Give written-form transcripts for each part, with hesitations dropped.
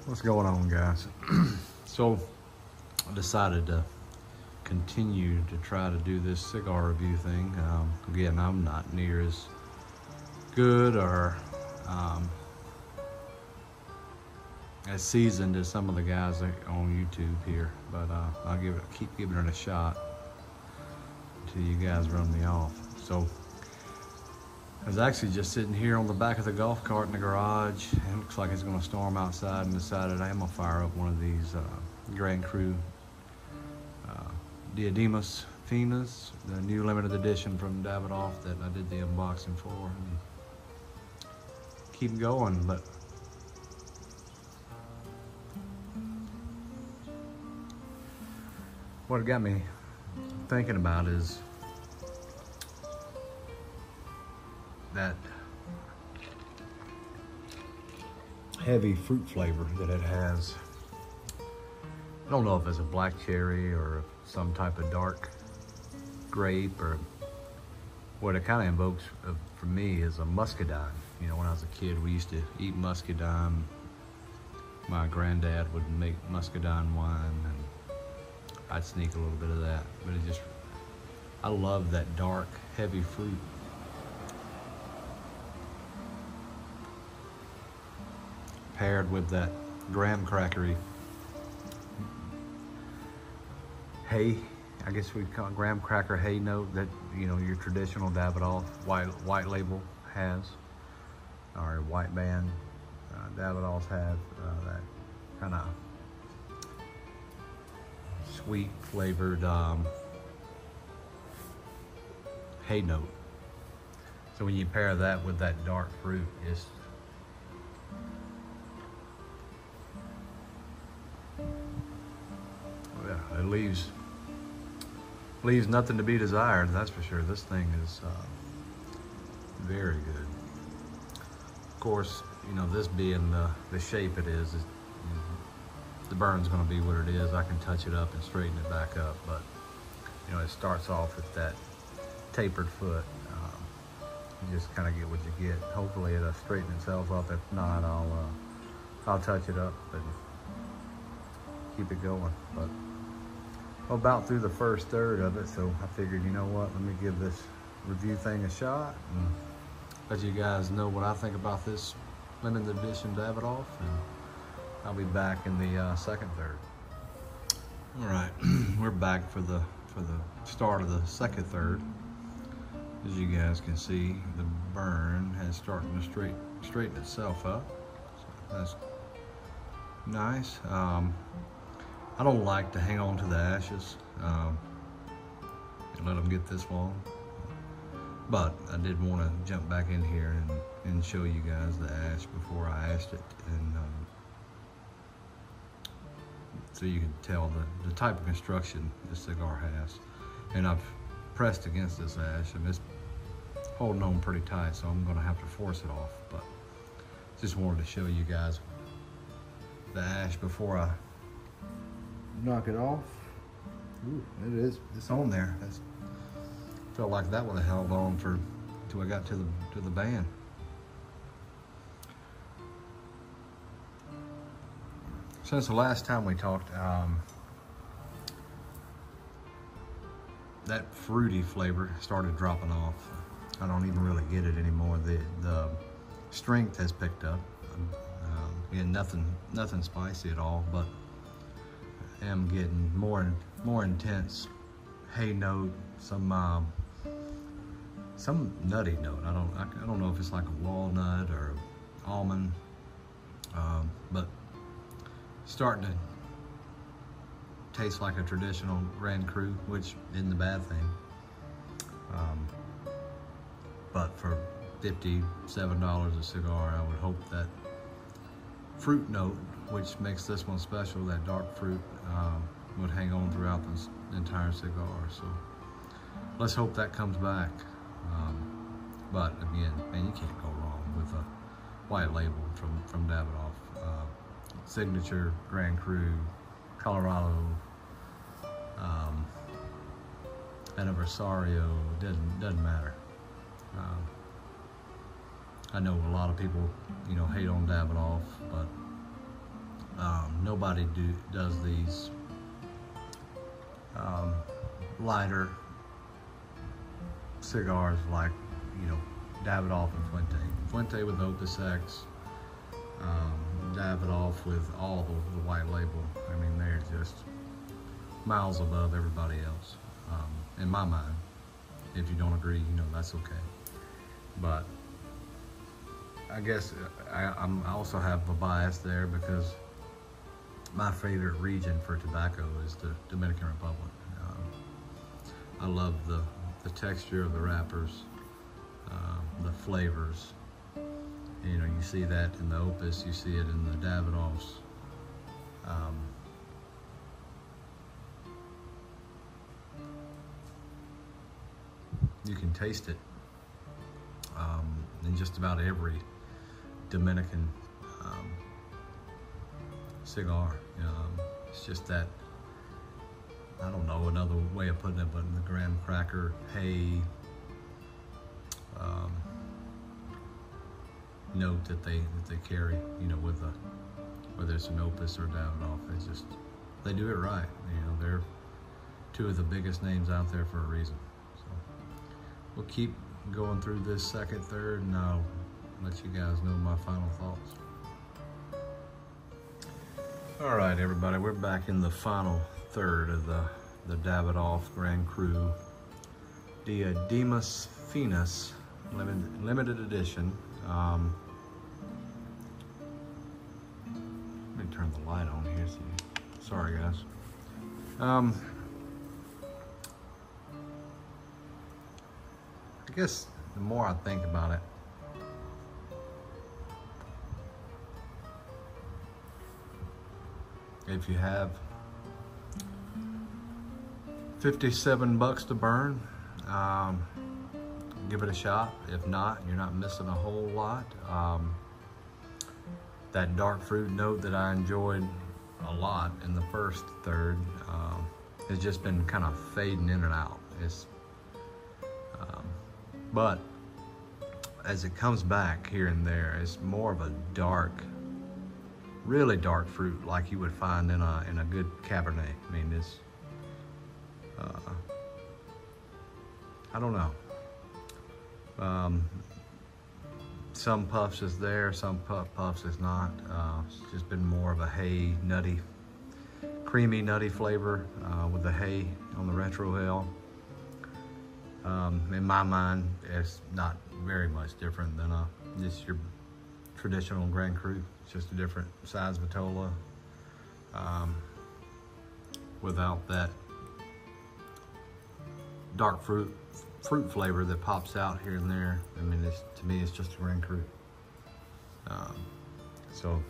What's going on, guys? So I decided to continue to try to do this cigar review thing. Again, I'm not near as good or as seasoned as some of the guys on YouTube here, but I'll keep giving it a shot until you guys run me off. So I was actually just sitting here on the back of the golf cart in the garage, and it looks like it's going to storm outside, and decided I'm going to fire up one of these Grand Cru Diademas Finas, the new limited edition from Davidoff that I did the unboxing for, and keep going. But what it got me thinking about is that heavy fruit flavor that it has. I don't know if it's a black cherry or some type of dark grape, or what it kind of invokes for me is a muscadine. You know, when I was a kid, we used to eat muscadine. My granddad would make muscadine wine, and I'd sneak a little bit of that. But I love that dark, heavy fruit. Paired with that graham crackery hay, I guess we'd call it graham cracker hay note that, you know, your traditional Davidoff white label has, or white band Davidoffs have, that kind of sweet flavored hay note. So when you pair that with that dark fruit, it leaves nothing to be desired, that's for sure. This thing is very good. Of course, you know, this being the shape it is, the burn's going to be what it is. I can touch it up and straighten it back up, but you know, it starts off with that tapered foot. You just kind of get what you get. Hopefully it'll straighten itself up. If not, I'll touch it up and keep it going. But about through the first third of it, so I figured, you know what, let me give this review thing a shot and let you guys know what I think about this limited edition Davidoff, and I'll be back in the second third. All right, we're back for the start of the second third. As you guys can see, the burn has started to straighten itself up, so that's nice. I don't like to hang on to the ashes and let them get this long, but I did want to jump back in here and show you guys the ash before I ashed it, and so you can tell the type of construction this cigar has. And I've pressed against this ash, and it's holding on pretty tight, so I'm going to have to force it off. But just wanted to show you guys the ash before I knock it off. Ooh, it's on there. Felt like that would have held on till I got to the band. Since the last time we talked, that fruity flavor started dropping off. I don't even really get it anymore. The strength has picked up. Again, nothing spicy at all, but I am getting more intense hay note, some nutty note. I don't know if it's like a walnut or almond, but starting to taste like a traditional Grand Cru, which isn't a bad thing. But for $57 a cigar, I would hope that fruit note, which makes this one special, that dark fruit, would hang on throughout this entire cigar. So let's hope that comes back. But again, man, you can't go wrong with a white label from Davidoff. Signature Grand Cru, Colorado, Anniversario, doesn't matter. I know a lot of people, you know, hate on Davidoff, but Nobody does these lighter cigars like, you know, Davidoff and Fuente. Fuente with Opus X, Davidoff with all the white label. I mean, they're just miles above everybody else, in my mind. If you don't agree, you know, that's okay. But I guess I also have a bias there because my favorite region for tobacco is the Dominican Republic. I love the texture of the wrappers, the flavors. You know, you see that in the Opus, you see it in the Davidoffs. You can taste it in just about every Dominican cigar. It's just that, I don't know another way of putting it, but the graham cracker, hay note that they carry, you know, with whether it's an Opus or Davidoff, it's just, they do it right. You know, they're two of the biggest names out there for a reason. So we'll keep going through this second, third, and I'll let you guys know my final thoughts. All right, everybody, we're back in the final third of the Davidoff Grand Cru Diademas Finas limited edition. Let me turn the light on here. Sorry, guys. I guess the more I think about it, if you have 57 bucks to burn, give it a shot. If not, you're not missing a whole lot. That dark fruit note that I enjoyed a lot in the first third has just been kind of fading in and out. But as it comes back here and there, it's more of a dark, really dark fruit like you would find in a good Cabernet. I mean, it's I don't know. Some puffs is there, some puffs is not. It's just been more of a hay, nutty, creamy, nutty flavor with the hay on the retrohale. In my mind, it's not very much different than just your traditional Grand Cru. It's just a different size vitola without that dark fruit flavor that pops out here and there. I mean, to me, it's just a Grand Cru. So,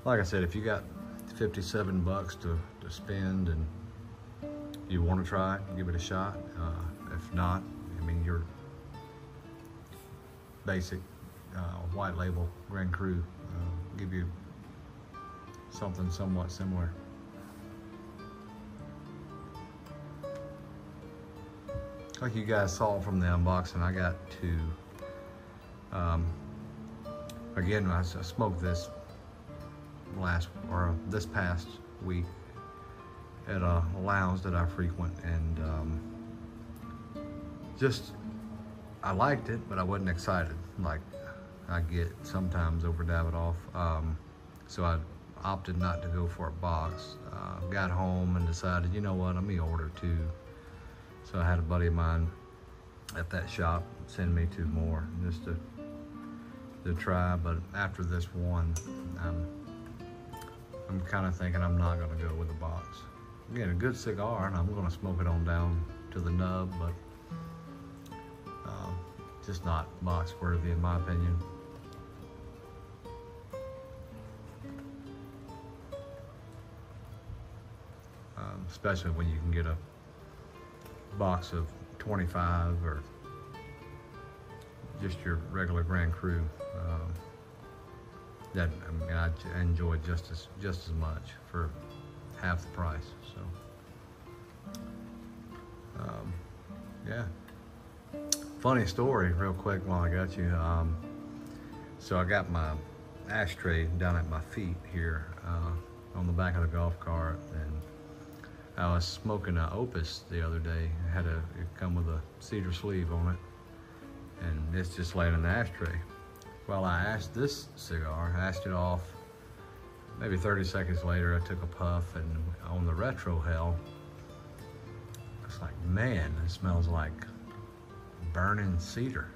like I said, if you got 57 bucks to spend and you want to try it, give it a shot. If not, I mean, your basic white label Grand Cru give you something somewhat similar. Like you guys saw from the unboxing, I got two. Again, I smoked this this past week at a lounge that I frequent, and I liked it, but I wasn't excited like I get sometimes over Davidoff. So I opted not to go for a box. Got home and decided, you know what, let me order two. So I had a buddy of mine at that shop send me two more just to try. But after this one, I'm kind of thinking I'm not going to go with a box. Again, a good cigar, and I'm going to smoke it on down to the nub, but just not box worthy in my opinion. Especially when you can get a box of 25 or just your regular Grand Cru. That I mean, I enjoy just as much for half the price. So yeah. Funny story, real quick, while I got you. So I got my ashtray down at my feet here. on the back of the golf cart, and I was smoking an Opus the other day. It come with a cedar sleeve on it, and it's just laying in the ashtray. Well, I asked this cigar, asked it off. Maybe 30 seconds later, I took a puff, and on the retro hell, it's like, man, it smells like burning cedar.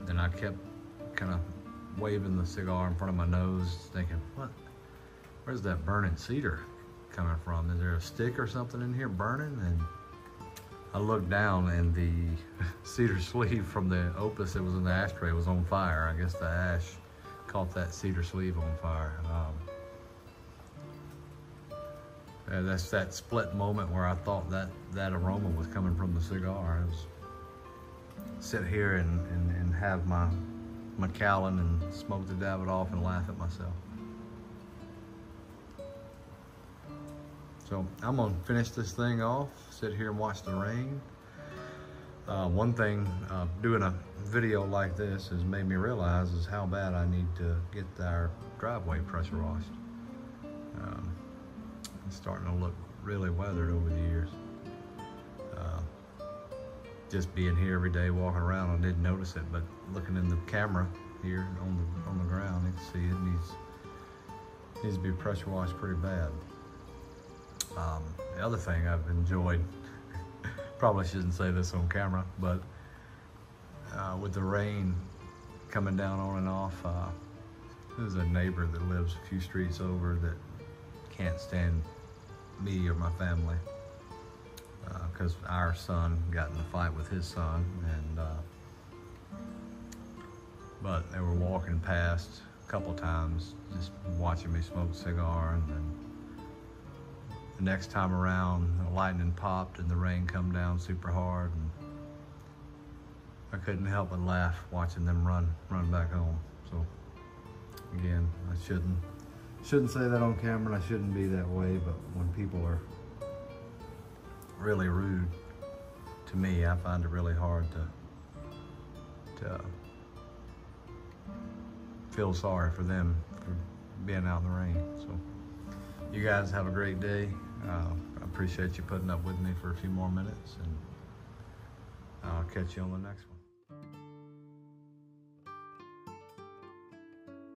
Then I kept kind of waving the cigar in front of my nose, thinking, where's that burning cedar coming from? Is there a stick or something in here burning? And I looked down, and the cedar sleeve from the Opus that was in the ashtray was on fire. I guess the ash caught that cedar sleeve on fire. That's that split moment where I thought that aroma was coming from the cigar. I was sit here and have my Macallan and smoke the Davidoff and laugh at myself. So I'm gonna finish this thing off, sit here and watch the rain. One thing doing a video like this has made me realize is how bad I need to get our driveway pressure washed. It's starting to look really weathered over the years. Just being here every day, walking around, I didn't notice it, but looking in the camera here on the ground, you can see it needs to be pressure washed pretty bad. The other thing I've enjoyed, probably shouldn't say this on camera, but with the rain coming down on and off, there's a neighbor that lives a few streets over that can't stand me or my family because our son got in a fight with his son, and but they were walking past a couple times just watching me smoke a cigar, and then the next time around the lightning popped and the rain come down super hard, and I couldn't help but laugh watching them run back home. So again, I shouldn't say that on camera, and I shouldn't be that way, but when people are really rude to me, I find it really hard to feel sorry for them for being out in the rain. So you guys have a great day. I appreciate you putting up with me for a few more minutes, and I'll catch you on the next one.